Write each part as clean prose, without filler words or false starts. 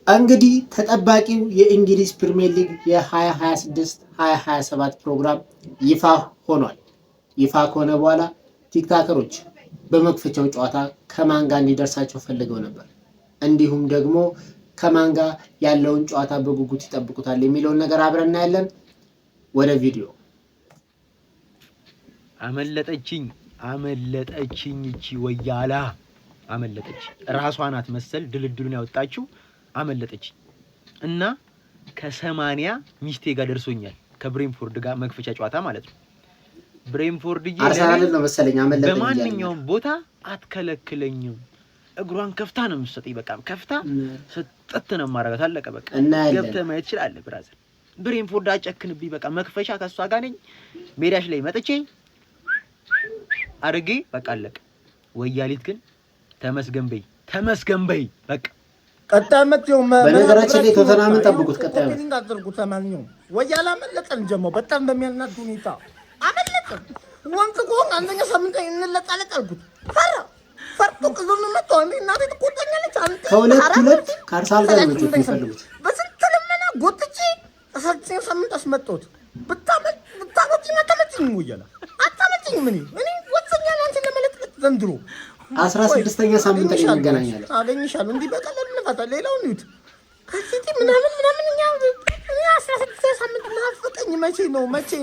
እንግዲህ ተጠባቂው የእንግሊዝ ፕሪሚየር ሊግ የ2026-2027 ፕሮግራም ይፋ ሆኗል። ይፋ ከሆነ በኋላ ቲክታከሮች በመክፈቻው ጨዋታ ከማን ጋር እንዲደርሳቸው ፈልገው ነበር። እንዲሁም ደግሞ ከማን ጋር ያለውን ጨዋታ በጉጉት ይጠብቁታል የሚለውን ነገር አብረን እናያለን። ወደ ቪዲዮ። አመለጠችኝ እቺ ወያላ አመለጠች። ራሷ ናት መሰል ድልድሉን ያወጣችው። አመለጠች እና ከ80 ሚስቴ ጋር ደርሶኛል። ከብሬንፎርድ ጋር መክፈቻ ጨዋታ ማለት ነው። ብሬንፎርድ አርሰናል ነው መሰለኝ አመለጠኝ። በማንኛውም ቦታ አትከለክለኝም። እግሯን ከፍታ ነው የምትሰጠኝ። በቃ ከፍታ ሰጠት ነው ማረጋት። አለቀ በቃ። ገብተህ ማየት ትችላለህ ብራዘር። ብሬንፎርድ አጨክንብኝ። በቃ መክፈቻ ከሷ ጋር ነኝ። ሜዳሽ ላይ መጥቼ አድርጌ በቃ አለቀ። ወያሊት ግን ተመስገን በይ በቃ። ቀጣይ መጥተው በነገራችን ላይ ቶተናምን ጠብቁት። ቀጣይ እንዳደርጉ ተማንኛው ወያላ መለጠን ጀሞ በጣም በሚያናድ ሁኔታ አመለጠን። ወንት ቆን አንደኛ ሳምንት እንለጣለጥ አልኩት። ፈርቶ ከዞን መጣው እና ቤት ቆጣኛለች። አንተ ከሁለት ካርሳል ጋር ነው የሚፈልጉት። በስንት ለመና ጎትቼ አሳልፈኝ ሳምንት አስመጣሁት። ብታመጪ መተመጪኝ ወያላ አታመጪኝ። ምን እኔ ወጥኛለሁ አንተ ለመለጥለት ዘንድሮ 16ኛ ሳምንት ላይ እንገናኛለን። አገኝሻለሁ። እንዲህ በቀላሉ እንፈታ። ሌላውን ይሁት ከሲቲ ምናምን እኛ 16 ሳምንት ማፈቀኝ መቼ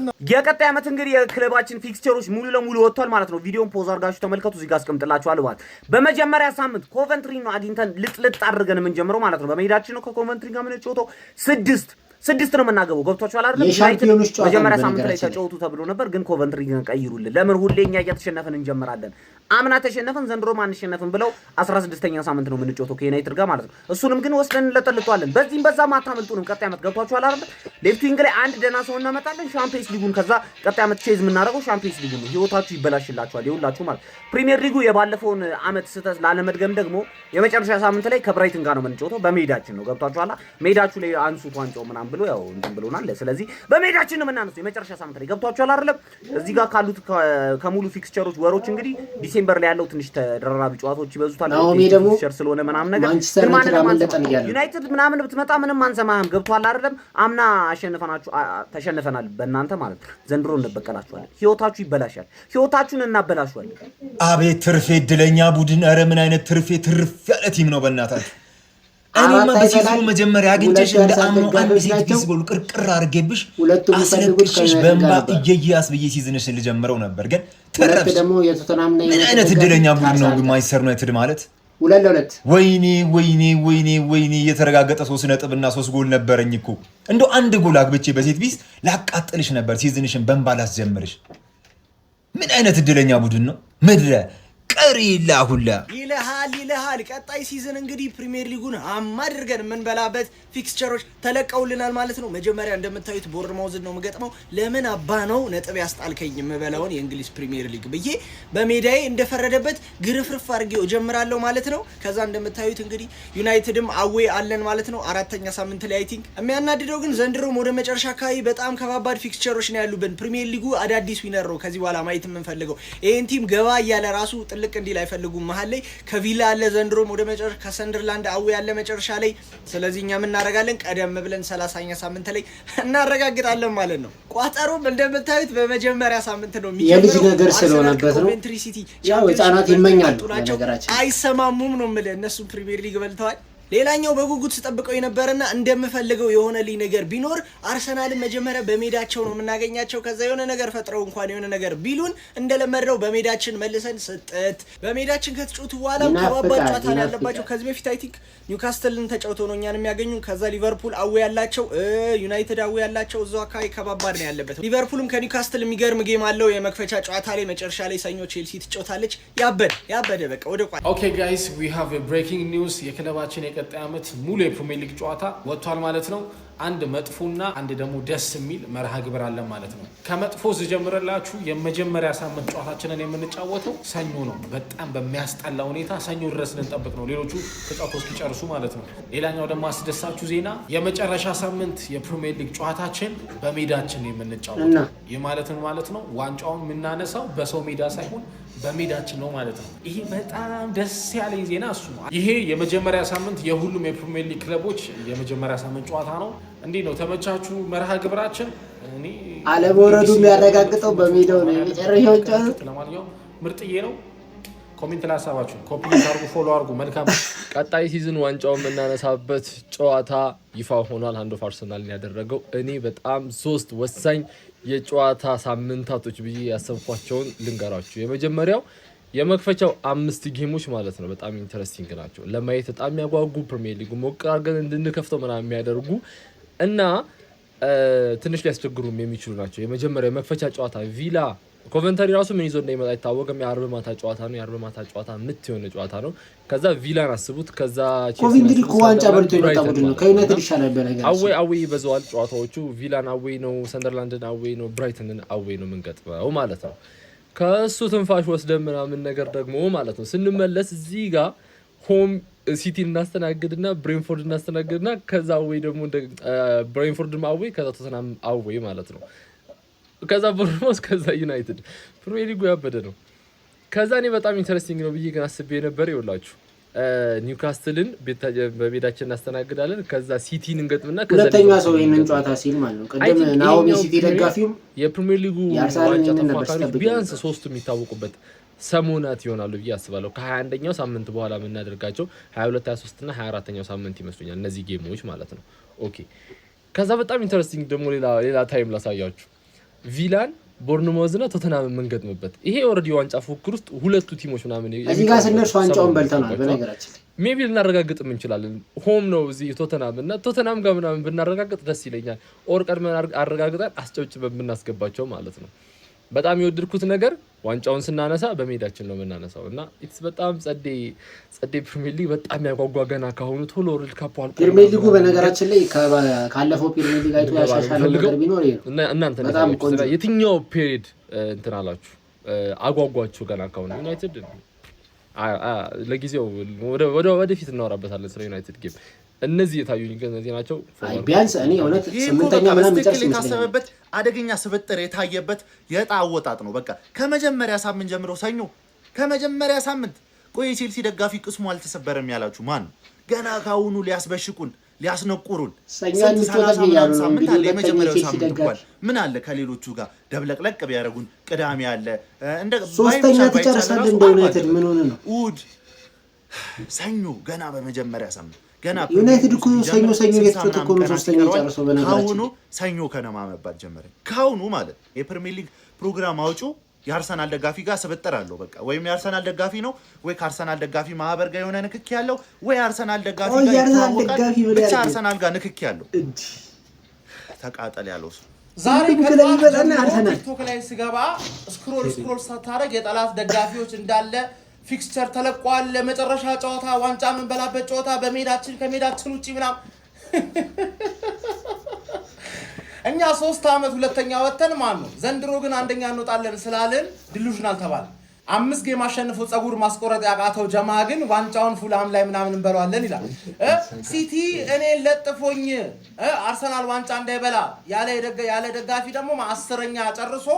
ነው? የቀጣይ ዓመት እንግዲህ የክለባችን ፊክስቸሮች ሙሉ ለሙሉ ወጥቷል ማለት ነው። ቪዲዮን ፖዝ አድርጋችሁ ተመልከቱ። እዚህ ጋር አስቀምጥላችኋለሁ ማለት በመጀመሪያ ሳምንት ኮቨንትሪ ነው አግኝተን ልጥልጥ አድርገን የምንጀምረው ማለት ነው። በመሄዳችን ነው ከኮቨንትሪ ጋር ምን ጨዋታው ስድስት ነው የምናገበው። ገብቷችኋል አይደል? መጀመሪያ ሳምንት ላይ ተጫወቱ ተብሎ ነበር፣ ግን ኮቨንትሪ ቀይሩልን። ለምን ሁሌኛ እያተሸነፈን እንጀምራለን? አምና ተሸነፈን ዘንድሮ ማንሸነፍን ብለው 16ኛ ሳምንት ነው የምንጫወተው ከዩናይትድ ጋር ማለት ነው። እሱንም ግን ወስደን እንለጠልጠዋለን። በዚህም በዛም አታመልጡንም። ቀጣይ ዓመት ገብቷችኋል አይደል? ሌፍት ዊንግ ላይ አንድ ደህና ሰው እናመጣለን። ሻምፒየንስ ሊጉን ከዛ ቀጣይ ዓመት ቼዝ የምናደርገው ሻምፒየንስ ሊጉን ነው። ህይወታችሁ ይበላሽላችኋል ይሁላችሁ ማለት። ፕሪሚየር ሊጉ የባለፈውን ዓመት ስህተት ላለመድገም ደግሞ የመጨረሻ ሳምንት ላይ ከብራይተን ጋር ነው የምንጫወተው። በሜዳችን ነው። ገብቷችኋል? ሜዳችሁ ላይ አንሱት ዋንጫው ምናምን ብሎ ያው እንትን ብሎናል። ስለዚህ በሜዳችን ነው የምናነሳው የመጨረሻ ሳምንት ላይ። ገብቷችኋል አይደል? እዚህ ጋር ካሉት ከሙሉ ፊክስቸሮች ወሮች እንግዲህ ዲሴምበር ላይ ያለው ትንሽ ተደራራቢ ጨዋታዎች ይበዙታል። ፊክስቸር ስለሆነ ምናምን ነገር ዩናይትድ ምናምን ብትመጣ ምንም አንሰማህም። ገብቷል አይደለም? አምና ተሸንፈናል በእናንተ ማለት ነው። ዘንድሮ እንበቀላችኋለን። ህይወታችሁ ይበላሻል። ህይወታችሁን እናበላሽዋለን። አቤት ትርፌ እድለኛ ቡድን! ኧረ ምን አይነት ትርፍ ያለ ቲም ነው በእናታችሁ። እኔማ በሲዝኑ መጀመሪያ አግኝቼሽ እንደ አምኖ አንድ ሴት ቢስጎል ቅርቅር አድርጌብሽ አስለቅሽሽ በእንባ እየያስ ብዬ ሲዝንሽን ልጀምረው ነበር፣ ግን ተረፍሽ። ምን አይነት እድለኛ ቡድን ነው ማንቸስተር ዩናይትድ ማለት። 2-2 ወይኔ የተረጋገጠ 3 ነጥብና 3 ጎል ነበረኝ እኮ። እንደው አንድ ጎል አግብቼ በሴት ቢስ ላቃጥልሽ ነበር፣ ሲዝንሽን በእንባ ላስጀምርሽ። ምን አይነት እድለኛ ቡድን ነው ምድረ ቀሪ ሁላ ይልሃል። ቀጣይ ሲዝን እንግዲህ ፕሪሚየር ሊጉን አድርገን የምንበላበት ፊክስቸሮች ተለቀውልናል ማለት ነው። መጀመሪያ እንደምታዩት ቦርንማውዝ ነው የምገጥመው። ለምን አባ ነው ነጥብ ያስጣልከኝ የምበላውን የእንግሊዝ ፕሪሚየር ሊግ ብዬ በሜዳዬ እንደፈረደበት ግርፍርፍ አድርጌው ጀምራለሁ ማለት ነው። ከዛ እንደምታዩት እንግዲህ ዩናይትድም አዌ አለን ማለት ነው። 4ኛ ሳምንት ላይ አይ ቲንክ የሚያናድደው ግን ዘንድሮም ወደ መጨረሻ አካባቢ በጣም ከባባድ ፊክስቸሮች ነው ያሉብን። ፕሪሚየር ሊጉ አዳዲስ ዊነር ነው ከዚህ በኋላ ማየት የምንፈልገው። ይሄን ቲም ገባ እያለ ራሱ ጥልቅ እንዲል አይፈልጉም። መሀል ላይ ከቪላ አለ ዘንድሮም ወደ መጨረሻ፣ ከሰንደርላንድ አዌ ያለ መጨረሻ ላይ። ስለዚህ እኛ ምን እናደርጋለን? ቀደም ብለን 30ኛ ሳምንት ላይ እናረጋግጣለን ማለት ነው። ቋጠሮም እንደምታዩት በመጀመሪያ ሳምንት ነው የሚጀምረው። የልጅ ነገር ስለሆነበት ነው። ያው ህፃናት ይመኛሉ ነገራችን። አይሰማሙም ነው የምልህ። እነሱ ፕሪሚየር ሊግ በልተዋል። ሌላኛው በጉጉት ተጠብቀው የነበረና እንደምፈልገው የሆነልኝ ነገር ቢኖር አርሰናልን መጀመሪያ በሜዳቸው ነው የምናገኛቸው። ከዛ የሆነ ነገር ፈጥረው እንኳን የሆነ ነገር ቢሉን እንደለመደው በሜዳችን መልሰን ስጥት በሜዳችን ከተጫወቱ በኋላ ከባባድ ጨዋታ ያለባቸው። ከዚህ በፊት አይ ቲንክ ኒውካስትልን ተጫውተው ነው እኛን የሚያገኙን። ከዛ ሊቨርፑል አዌ ያላቸው፣ ዩናይትድ አዌ ያላቸው። እዛው አካባቢ ከባባድ ነው ያለበት። ሊቨርፑልም ከኒውካስትል የሚገርም ጌም አለው የመክፈቻ ጨዋታ ላይ። መጨረሻ ላይ ሰኞ ቼልሲ ትጫወታለች። ያበደ በቃ ወደ ቋ ኦኬ ጋይስ ዊ ሃቭ አ ብሬኪንግ ኒውስ። የክለባችን ቀጣይ ዓመት ሙሉ የፕሪሚየር ሊግ ጨዋታ ወጥቷል ማለት ነው። አንድ መጥፎና አንድ ደግሞ ደስ የሚል መርሃ ግብር አለ ማለት ነው። ከመጥፎ ዝጀምረላችሁ የመጀመሪያ ሳምንት ጨዋታችንን የምንጫወተው ሰኞ ነው። በጣም በሚያስጠላ ሁኔታ ሰኞ ድረስ ልንጠብቅ ነው፣ ሌሎቹ ተጫውተው እስኪጨርሱ ማለት ነው። ሌላኛው ደግሞ አስደሳችሁ ዜና የመጨረሻ ሳምንት የፕሪሚየር ሊግ ጨዋታችን በሜዳችን የምንጫወተው። ይህ ማለት ነው ዋንጫውን የምናነሳው በሰው ሜዳ ሳይሆን በሜዳችን ነው ማለት ነው። ይሄ በጣም ደስ ያለኝ ዜና እሱ ነው። ይሄ የመጀመሪያ ሳምንት የሁሉም የፕሪሚየር ሊግ ክለቦች የመጀመሪያ ሳምንት ጨዋታ ነው። እንዲህ ነው ተመቻችሁ መርሃ ግብራችን። እኔ አለመውረዱ የሚያረጋግጠው በሜዳው ነው የመጨረሻው ጨዋታ። ለማንኛውም ምርጥዬ ነው። ኮሜንት ላይ ሀሳባችሁን ኮፒ አድርጉ፣ ፎሎ አድርጉ። መልካም ቀጣይ ሲዝን ዋንጫውን የምናነሳበት ጨዋታ ይፋ ሆኗል። አንድ ኦፍ አርሰናልን ያደረገው እኔ በጣም 3 ወሳኝ የጨዋታ ሳምንታቶች ብዬ ያሰብኳቸውን ልንገራችሁ። የመጀመሪያው የመክፈቻው 5 ጌሞች ማለት ነው በጣም ኢንተረስቲንግ ናቸው። ለማየት በጣም የሚያጓጉ ፕሪሚየር ሊጉ ሞቅ አድርገን እንድንከፍተው ምናምን የሚያደርጉ እና ትንሽ ሊያስቸግሩም የሚችሉ ናቸው። የመጀመሪያው የመክፈቻ ጨዋታ ቪላ ኮቨንተሪ ራሱ ምን ይዞ እንደሚመጣ አይታወቅም። የአርብ ማታ ጨዋታ ነው። የአርብ ማታ ጨዋታ ምት የሆነ ጨዋታ ነው። ከዛ ቪላን አስቡት። ከዛ ኮቨንትሪ ዋንጫ በልቶ የመጣ ቡድን ነው። ከዩናይትድ ይሻላል በነገራችን። አዌይ ይበዛዋል ጨዋታዎቹ። ቪላን አዌይ ነው፣ ሰንደርላንድን አዌይ ነው፣ ብራይተንን አዌይ ነው የምንገጥመው ማለት ነው። ከእሱ ትንፋሽ ወስደን ምናምን ነገር ደግሞ ማለት ነው ስንመለስ እዚህ ጋር ሆም ሲቲ እናስተናግድና ብሬንፎርድ እናስተናግድና ከዛ አዌይ ደግሞ ብሬንፎርድ አዌይ ከዛ ቶተንሃም አዌይ ማለት ነው። ከዛ ቦርንማውዝ ከዛ ዩናይትድ ፕሪሚየር ሊጉ ያበደ ነው። ከዛ እኔ በጣም ኢንተረስቲንግ ነው ብዬ ግን አስቤ ነበር። ይኸውላችሁ ኒውካስትልን በሜዳችን እናስተናግዳለን። ከዛ ሲቲን እንገጥምና ከዛ ሁለተኛ ሰው ይሄንን ጨዋታ ሲል ማለት ነው። ቀደም ናኦሚ ሲቲ ደጋፊው የፕሪሚየር ሊጉ ዋንጫ ተፎካካሪዎች ቢያንስ 3 የሚታወቁበት ሰሞናት ይሆናሉ ብዬ አስባለሁ። ከ21ኛው ሳምንት በኋላ የምናደርጋቸው 22 23 እና 24ኛው ሳምንት ይመስሉኛል እነዚህ ጌሞች ማለት ነው። ኦኬ ከዛ በጣም ኢንተረስቲንግ ደግሞ ሌላ ታይም ላሳያችሁ። ቪላን ቦርንማውዝ እና ቶተንሃም የምንገጥምበት ይሄ ኦልሬዲ ዋንጫ ፉክክር ውስጥ ሁለቱ ቲሞች ምናምን እዚህ ጋር ስንደርስ ዋንጫውን በልተናል። በነገራችን ሜቢ ልናረጋግጥም እንችላለን። ሆም ነው እዚህ ቶተንሃም እና ቶተንሃም ጋር ምናምን ብናረጋግጥ ደስ ይለኛል። ኦር ቀድመን አረጋግጠን አስጨብጭበን ብናስገባቸው ማለት ነው። በጣም የወደድኩት ነገር ዋንጫውን ስናነሳ በሜዳችን ነው የምናነሳው እና ኢትስ በጣም ጸዴ ፕሪሚየር ሊግ በጣም ያጓጓ ገና ካሁኑ ቶሎ ወርልድ ካፕ አልቆ ፕሪሚየር ሊጉ በነገራችን ላይ ካለፈው ፕሪሚየር ሊግ አይቶ ያሻሻለው ነገር ቢኖር ይሄ ነው። እናንተ የትኛው ፔሪድ እንትን አላችሁ አጓጓችሁ ገና ካሁኑ? ዩናይትድ ለጊዜው ወደፊት እናወራበታለን ስለ ዩናይትድ ጌም። እነዚህ የታዩኝ ግን እነዚህ ናቸው። ቢያንስ እኔ እውነት 8ኛ ምናምን ጨርስ የታሰበበት አደገኛ ስብጥር የታየበት የዕጣ አወጣጥ ነው። በቃ ከመጀመሪያ ሳምንት ጀምሮ ሰኞ ከመጀመሪያ ሳምንት ቆይ ቼልሲ ደጋፊ ቅስሙ አልተሰበረም ያላችሁ ማን? ገና ካሁኑ ሊያስበሽቁን ሊያስነቁሩን ሳምንት አለ። የመጀመሪያው ሳምንት እንኳን ምን አለ ከሌሎቹ ጋር ደብለቅለቅ ቢያደርጉን ቅዳሜ አለ እንደ ሶስተኛ ተጨርሳለ እንደ ዩናይትድ ምን ሆነ ነው እሑድ ሰኞ ገና በመጀመሪያ ሳምንት ገና ዩናይትድ እኮ ሰኞ የተፈተ እኮ ነው ሶስተኛ ጨርሶ በነገራችን ካሁኑ ሰኞ ከነማ መባል ጀመረ። ካሁኑ ማለት የፕሪሚየር ሊግ ፕሮግራም አውጪው የአርሰናል ደጋፊ ጋር ስብጥር አለው። በቃ ወይም የአርሰናል ደጋፊ ነው ወይ ከአርሰናል ደጋፊ ማህበር ጋር የሆነ ንክኪ ያለው ወይ አርሰናል ደጋፊ ጋር ብቻ አርሰናል ጋር ንክኪ ያለው ተቃጠል ያለው ሰው ዛሬ ቲክቶክ ላይ ስገባ ስክሮል ስታደርግ የጠላት ደጋፊዎች እንዳለ ፊክስቸር ተለቋል። ለመጨረሻ ጨዋታ ዋንጫ የምንበላበት ጨዋታ በሜዳችን ከሜዳችን ውጪ ምናምን እኛ 3 ዓመት ሁለተኛ ወተን ማን ነው ዘንድሮ ግን አንደኛ እንወጣለን ስላልን ዲሉዥናል ተባለ። 5 ጌም አሸንፎ ጸጉር ማስቆረጥ ያቃተው ጀማ ግን ዋንጫውን ፉላም ላይ ምናምን እንበላዋለን ይላል። ሲቲ እኔ ለጥፎኝ አርሰናል ዋንጫ እንዳይበላ ያለ ደጋፊ ደግሞ 10ኛ ጨርሶ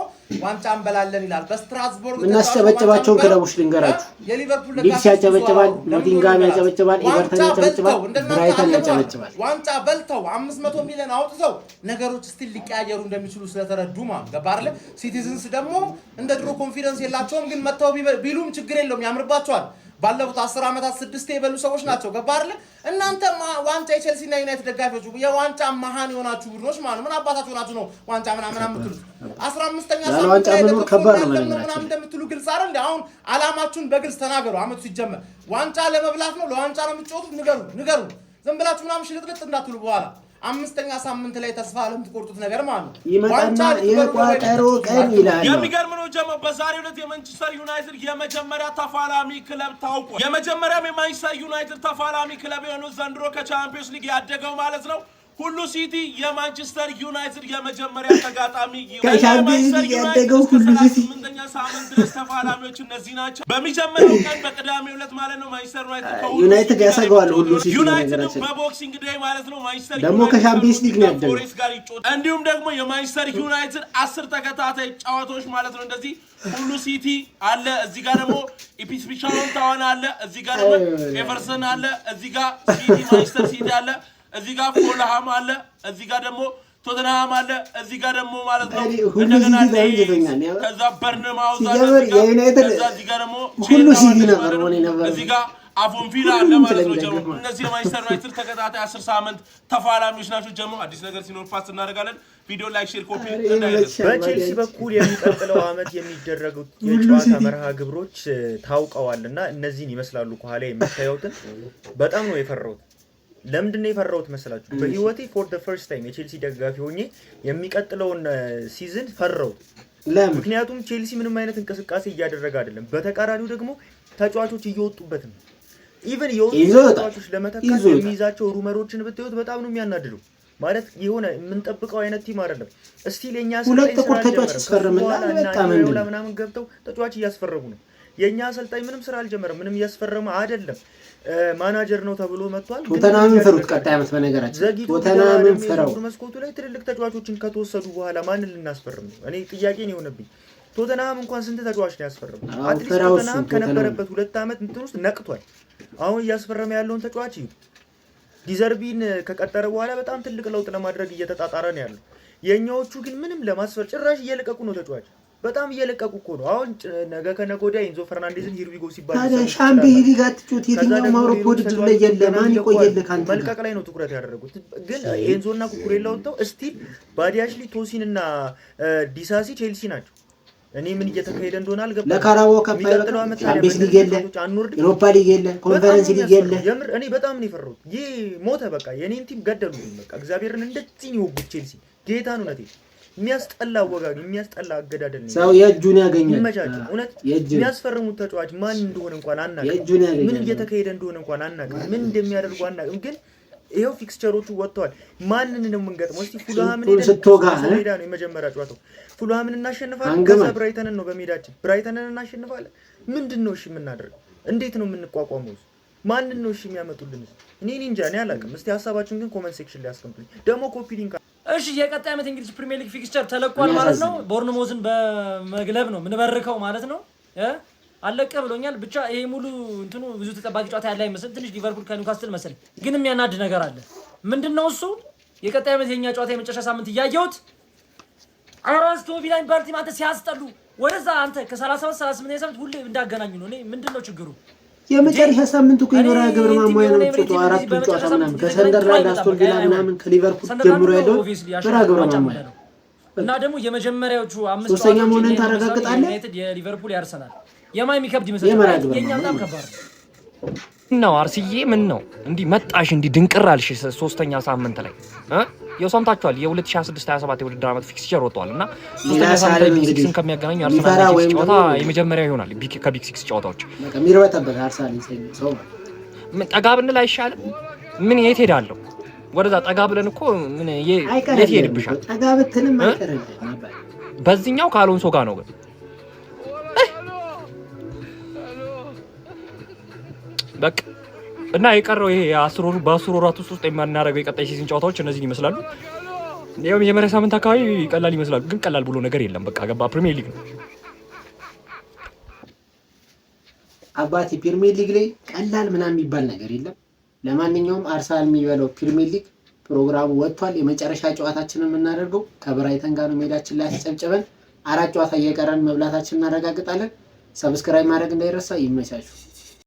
ዋንጫ እንበላለን ይላል። በስትራስቡርግ እናስጨበጨባቸው ክለቦች ልንገራችሁ። የሊቨርፑል ሊድስ ያጨበጨባል፣ ኖቲንጋም ያጨበጨባል፣ ኤቨርተን ያጨበጨባል፣ ብራይተን ያጨበጨባል። ዋንጫ በልተው 500 ሚሊዮን አውጥተው ነገሮች ስቲል ሊቀያየሩ እንደሚችሉ ስለተረዱ ማለት ገባ አይደል? ሲቲዝንስ ደግሞ እንደ ድሮ ኮንፊደንስ የላቸውም ግን መተው ቢሉም ችግር የለውም ያምርባቸዋል። ባለፉት 10 ዓመታት 6 የበሉ ሰዎች ናቸው። ገባ አይደል? እናንተ ዋንጫ የቼልሲ እና ዩናይትድ ደጋፊዎች የዋንጫ መሃን የሆናችሁ ቡድኖች ማለት ምን አባታችሁ ናችሁ ነው ዋንጫ ምናምን የምትሉት? 15ኛ ሳምንት ላይ ምናምን እንደምትሉ ግልጽ አይደል? አሁን አላማችሁን በግልጽ ተናገሩ። አመቱ ሲጀመር ዋንጫ ለመብላት ነው ለዋንጫ ነው የምትጮቱት? ንገሩ። ዝም ብላችሁ ምናምን ሽልጥልጥ እንዳትሉ በኋላ 5ኛ ሳምንት ላይ ተስፋ ለምትቆርጡት ነገር ማለት ነው። ዋንጫ የቋጠሮ ቀን ይላል። የሚገርም ነው ጀማ። በዛሬው ዕለት የማንቸስተር ዩናይትድ የመጀመሪያ ተፋላሚ ክለብ ታውቋል። የመጀመሪያው የማንቸስተር ዩናይትድ ተፋላሚ ክለብ የሆነው ዘንድሮ ከቻምፒዮንስ ሊግ ያደገው ማለት ነው ሁሉ ሲቲ የማንቸስተር ዩናይትድ የመጀመሪያ ተጋጣሚ ከሻምፒዮንስ ሊግ ያደገው ሁሉ ሲቲ 8ኛ ሳምንት ድረስ ተፋላሚዎች እነዚህ ናቸው። በሚጀምረው ቀን በቅዳሜው ዕለት ማለት ነው ማንቸስተር ዩናይትድ ያሰጋዋል ሁሉ ሲቲ ዩናይትድ በቦክሲንግ ዴይ ማለት ነው ማንቸስተር ደግሞ ከሻምፒዮንስ ሊግ ነው ያደገው። እንዲሁም ደግሞ የማንቸስተር ዩናይትድ 10 ተከታታይ ጨዋታዎች ማለት ነው እንደዚህ ሁሉ ሲቲ አለ፣ እዚህ ጋር ደግሞ ኢፕስዊች ታውን አለ፣ እዚህ ጋር ደግሞ ኤቨርተን አለ፣ እዚህ ጋር ሲቲ ማንቸስተር ሲቲ አለ፣ እዚህ ጋር ፎልሃም አለ፣ እዚህ ጋር ደግሞ ቶተንሃም አለ፣ እዚህ ጋር ደግሞ ማለት ነው እንደገና ከዛ በርንማውዝ አለ፣ እዚህ ጋር ደግሞ ሁሉ ሲቲ ነበር ወኔ ነበር እዚህ ጋር አፎን ቪላ አለ ማለት ነው። ጀሞ እነዚህ የማንቸስተር ዩናይትድ ተከታታይ 10 ሳምንት ተፋላሚዎች ናቸው። ጀሞ አዲስ ነገር ሲኖር ፓስ እናደርጋለን። ቪዲዮ ላይክ፣ ሼር፣ ኮፒ እንዳይረሳ። በቼልሲ በኩል የሚቀጥለው ዓመት የሚደረጉት የጨዋታ መርሃ ግብሮች ታውቀዋልና እነዚህን ይመስላሉ። ከኋላ የምታዩትን በጣም ነው የፈራሁት። ለምንድን ነው የፈራሁት መሰላችሁ? በህይወቴ ፎር ዘ ፈርስት ታይም የቼልሲ ደጋፊ ሆኜ የሚቀጥለውን ሲዝን ፈራሁት። ምክንያቱም ቼልሲ ምንም አይነት እንቅስቃሴ እያደረገ አይደለም። በተቃራኒው ደግሞ ተጫዋቾች እየወጡበት ነው። ኢቭን ተጫዋቾች ለመተካት የሚይዛቸው ሩመሮችን ብታዩት በጣም ነው የሚያናድደው። ማለት የሆነ የምንጠብቀው አይነት ቲም አይደለም። እስቲ ለኛ ሁለት ጥቁር ተጫዋች ያስፈረመናል ምናምን ገብተው ተጫዋች እያስፈረሙ ነው። የኛ አሰልጣኝ ምንም ስራ አልጀመረም። ምንም እያስፈረመ አይደለም። ማናጀር ነው ተብሎ መጥቷል። ቶተንሃምን ፈሩት። ቀጣይ ዓመት በነገራችን ቶተንሃምን ፈራው። መስኮቱ ላይ ትልልቅ ተጫዋቾችን ከተወሰዱ በኋላ ማንን ልናስፈርም ነው? እኔ ጥያቄ ነው የሆነብኝ። ቶተንሃም እንኳን ስንት ተጫዋች ነው ያስፈረመው? አትሊስት ቶተንሃም ከነበረበት 2 ዓመት እንትን ውስጥ ነቅቷል። አሁን እያስፈረመ ያለውን ተጫዋች ዲዘርቢን ከቀጠረ በኋላ በጣም ትልቅ ለውጥ ለማድረግ እየተጣጣረ ነው ያለው። የኛዎቹ ግን ምንም ለማስፈር ጭራሽ እየለቀቁ ነው ተጫዋች። በጣም እየለቀቁ እኮ ነው። አሁን ነገ ከነገ ወዲያ ኢንዞ ፈርናንዴዝን ሂርዊጎ ሲባል ሻምፒዮንስ ሊግ አትጩት። የትኛው አውሮፓ ውድድር ላይ የለ ማን ይቆየልህ ካንተ መልቀቅ ላይ ነው ትኩረት ያደረጉት። ግን ኤንዞና ኩኩሬላ ወጥተው እስቲል ባዲያሽሊ ቶሲንና ዲሳሲ ቼልሲ ናቸው። እኔ ምን እየተካሄደ እንደሆነ አልገባኝም። ለካራባኦ ካፕ ቻምፒዮንስ ሊግ የለ፣ ዩሮፓ ሊግ የለ፣ ኮንፈረንስ ሊግ የለ። የምር እኔ በጣም ነው የፈራሁት። ይሄ ሞተ በቃ የኔን ቲም ገደሉት። በቃ እግዚአብሔርን እንደዚህ ነው ወጉት ቼልሲ ጌታን እውነቴ የሚያስጠላ አወጋግ የሚያስጠላ አገዳደል ነው። ሰው የእጁን ያገኛል። ይመቻቸው። እውነት የሚያስፈርሙት ተጫዋች ማን እንደሆነ እንኳን አናውቅም። ምን እየተካሄደ እንደሆነ እንኳን አናውቅም። ምን እንደሚያደርጉ አናውቅም። ግን ይሄው ፊክስቸሮቹ ወጥተዋል። ማንንን ነው የምንገጥመው? እስቲ ፉልሃምን ሜዳ ነው የመጀመሪያ ጨዋታው። ፉልሃምን እናሸንፋለን። ከዛ ብራይተንን ነው በሜዳችን ብራይተንን እናሸንፋለን። ምንድነው እሺ የምናደርገው? እንዴት ነው የምንቋቋመው? ማንን ነው እሺ የሚያመጡልን? እኔ እንጃ እኔ አላውቅም። እስቲ ሀሳባችሁን ግን ኮሜንት ሴክሽን ላይ አስቀምጡልኝ። ደግሞ ኮፒ ሊንክ እሺ የቀጣይ ዓመት እንግሊዝ ፕሪሚየር ሊግ ፊክስቸር ተለቋል ማለት ነው። ቦርንሞዝን በመግለብ ነው ምንበርከው ማለት ነው። አለቀ ብሎኛል። ብቻ ይሄ ሙሉ እንትኑ ብዙ ተጠባቂ ጨዋታ ያለ አይመስል። ትንሽ ሊቨርፑል ከኒውካስትል መሰል ግን የሚያናድ ነገር አለ። ምንድነው እሱ? የቀጣይ ዓመት የኛ ጨዋታ የመጨረሻ ሳምንት እያየሁት አራስቶ ቪላ የሚባል ቲም አንተ ሲያስጠሉ ወደዛ አንተ ከ37 38 ሳምንት ሁሌ እንዳገናኙ ነው። እኔ ምንድነው ችግሩ? የመጨረሻ ሳምንቱ ከይኖራ ገብረ ማማይ ነው ጨዋታ አራት ጨዋታ ምናምን ከሰንደርላንድ አስቶን ቪላ ምናምን ከሊቨርፑል ጀምሮ ያለው ገብረ ማማይ እና ደግሞ የመጀመሪያዎቹ 5 ሶስተኛ መሆንን ታረጋግጣለህ። ዩናይትድ የሊቨርፑል ያርሰናል የማይ የሚከብድ ይመስላል። የኛ በጣም ከባድ ነው። አርሲዬ ምን ነው እንዲህ መጣሽ እንዲህ ድንቅር አልሽ ሶስተኛ ሳምንት ላይ ያው ሰምታችኋል። የ2026-27 የውድድር ዓመት ፊክስቸር ወጥቷል እና ሶስተኛ ሳምንት ላይ ቢግ ሲክስን ከሚያገናኙ አርሰናል ቢግ ሲክስ ጨዋታ የመጀመሪያው ይሆናል። ከቢግ ሲክስ ጨዋታዎች በቃ ሚርበተበት አርሰናል ሰው ምን ጠጋ ብንል አይሻልም? ምን የት ሄዳለሁ? ወደዛ ጠጋ ብለን እኮ ምን የት ሄድብሻል? ጠጋ ብትልም አይቀርም። በዚህኛው ከአሎንሶ ጋር ነው ግን በቃ እና የቀረው ይሄ በ10 ወራት ውስጥ የማናደርገው የቀጣይ ሲዝን ጨዋታዎች እነዚህን ይመስላሉ። ያው የመጀመሪያ ሳምንት አካባቢ ቀላል ይመስላሉ፣ ግን ቀላል ብሎ ነገር የለም። በቃ ገባ ፕሪሚየር ሊግ ነው አባቴ። ፕሪሚየር ሊግ ላይ ቀላል ምናምን የሚባል ነገር የለም። ለማንኛውም አርሰናል የሚበለው ፕሪሚየር ሊግ ፕሮግራሙ ወጥቷል። የመጨረሻ ጨዋታችንን የምናደርገው ከብራይተን ጋር ነው። ሜዳችን ላይ አስጨብጨበን 4 ጨዋታ እየቀረን መብላታችንን እናረጋግጣለን። ሰብስክራይብ ማድረግ እንዳይረሳ። ይመቻችሁ።